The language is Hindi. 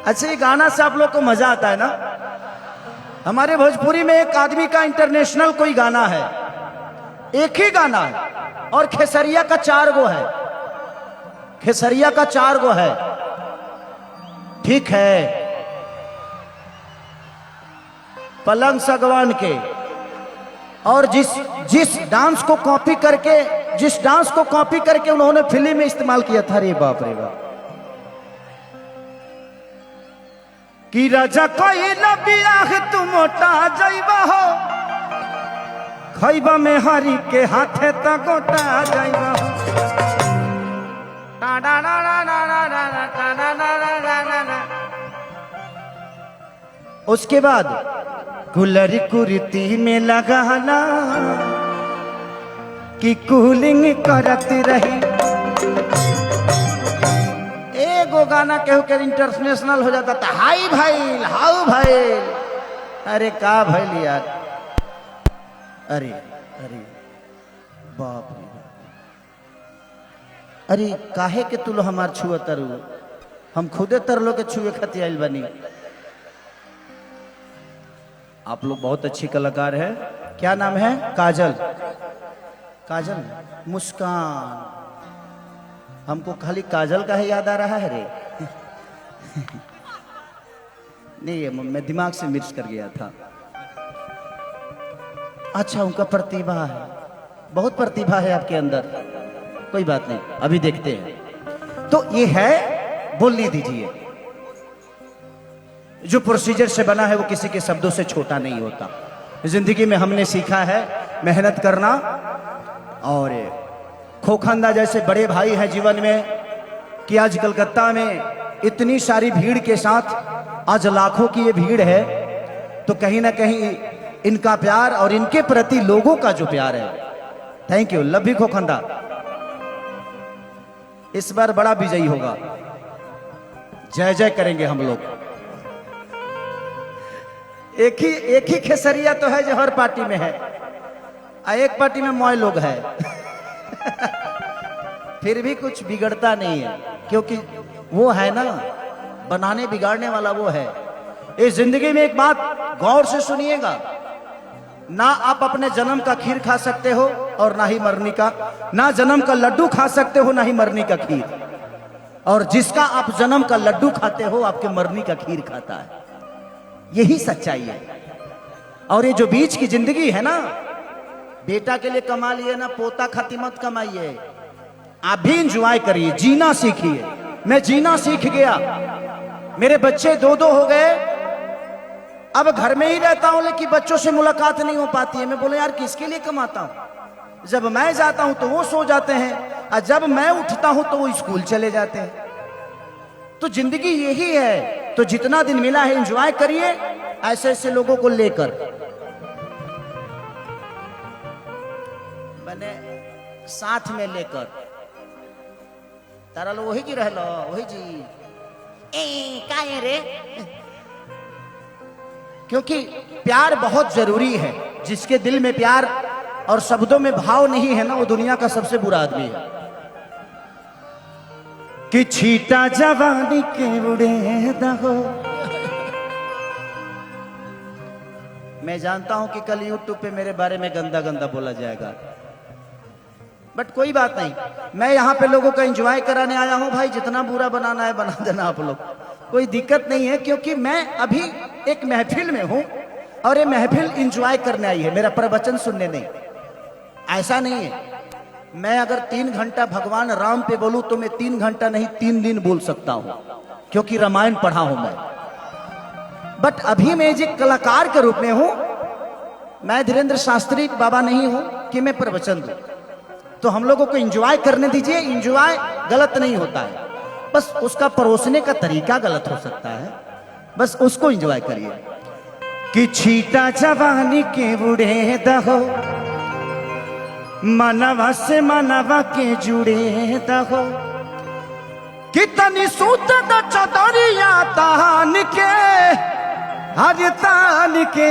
अच्छा, ये गाना से आप लोग को मजा आता है ना। हमारे भोजपुरी में एक आदमी का इंटरनेशनल कोई गाना है, एक ही गाना है, और खेसरिया का 4 गो है। खेसरिया का 4 गो है, ठीक है। पलंग सगवान के, और जिस डांस को कॉपी करके उन्होंने फिल्म में इस्तेमाल किया था, रे बाप रे बाप। कि राजा कोई बियाह तू मोटा जाइबा हो, खैबा में हरी के हाथे त गोटा जाइबा हो। उसके बाद कुलरी कुर्ती में लगाना कि कूलिंग करत रही। एगो गाना केहू के इंटरनेशनल हो जाता था, हाई भाई हाउ भाई। अरे का भाई यार, अरे अरे बाप रे बाप, अरे काहे के तू लो हमार छुए तरु, हम खुदे तरलो के छुए खाती आइल बनी। आप लोग बहुत अच्छी कलाकार है। क्या नाम है? काजल। काजल, मुस्कान। हमको खाली काजल का ही याद आ रहा है रे। नहीं, मैं दिमाग से मिर्च कर गया था। अच्छा, उनका प्रतिभा है, बहुत प्रतिभा है आपके अंदर। कोई बात नहीं, अभी देखते हैं। तो ये है, बोलने दीजिए। जो प्रोसीजर से बना है वो किसी के शब्दों से छोटा नहीं होता। जिंदगी में हमने सीखा है मेहनत करना, और खोखंदा जैसे बड़े भाई हैं जीवन में, कि आज कलकत्ता में इतनी सारी भीड़ के साथ आज लाखों की ये भीड़ है, तो कहीं ना कहीं इनका प्यार और इनके प्रति लोगों का जो प्यार है, थैंक यू, लव यू खोखंदा। इस बार बड़ा विजयी होगा, जय जय करेंगे हम लोग। एक ही खेसरिया तो है जो हर पार्टी में है, एक पार्टी में मोय लोग है। फिर भी कुछ बिगड़ता नहीं है, क्योंकि वो है ना, बनाने बिगाड़ने वाला वो है। इस जिंदगी में एक बात गौर से सुनिएगा, ना आप अपने जन्म का खीर खा सकते हो और ना ही मरनी का, ना जन्म का लड्डू खा सकते हो ना ही मरनी का खीर, और जिसका आप जन्म का लड्डू खाते हो आपके मरनी का खीर खाता है। यही सच्चाई है। और ये जो बीच की जिंदगी है ना, बेटा के लिए कमा लिए ना, पोता खाती मत कमाइए। आप भी इंजॉय करिए, जीना सीखिए। मैं जीना सीख गया, मेरे बच्चे 2-2 हो गए, अब घर में ही रहता हूं, लेकिन बच्चों से मुलाकात नहीं हो पाती है। मैं बोले यार किसके लिए कमाता हूं? जब मैं जाता हूं तो वो सो जाते हैं, और जब मैं उठता हूं तो वो स्कूल चले जाते हैं। तो जिंदगी यही है। तो जितना दिन मिला है एंजॉय करिए, ऐसे ऐसे लोगों को लेकर। मैंने साथ में लेकर तारा लो वही जी रह लो, वही जी काहे रे। क्योंकि प्यार बहुत जरूरी है। जिसके दिल में प्यार और शब्दों में भाव नहीं है ना, वो दुनिया का सबसे बुरा आदमी है। कि छीटा जवानी के उड़े दहो। मैं जानता हूं कि कल यूट्यूब पे मेरे बारे में गंदा गंदा बोला जाएगा, बट कोई बात नहीं। मैं यहाँ पे लोगों का एंजॉय कराने आया हूँ भाई। जितना बुरा बनाना है बना देना आप लोग, कोई दिक्कत नहीं है। क्योंकि मैं अभी एक महफिल में हूँ, और ये महफिल एंजॉय करने आई है, मेरा प्रवचन सुनने नहीं। ऐसा नहीं है, मैं अगर 3 घंटा भगवान राम पे बोलूं तो मैं 3 घंटा नहीं 3 दिन बोल सकता हूं, क्योंकि रामायण पढ़ा हूं मैं। बट अभी मैं एक कलाकार के रूप में हूं। मैं धीरेन्द्र शास्त्री बाबा नहीं हूं कि मैं प्रवचन दूं। तो हम लोगों को एंजॉय करने दीजिए। एंजॉय गलत नहीं होता है, बस उसका परोसने का तरीका गलत हो सकता है, बस उसको एंजॉय करिए। कि छीटा जवानी के बुढ़े दहो, मनवा से मनवा के जुड़े दहो। कितनी सूत द चदरिया तान के, हर तान के।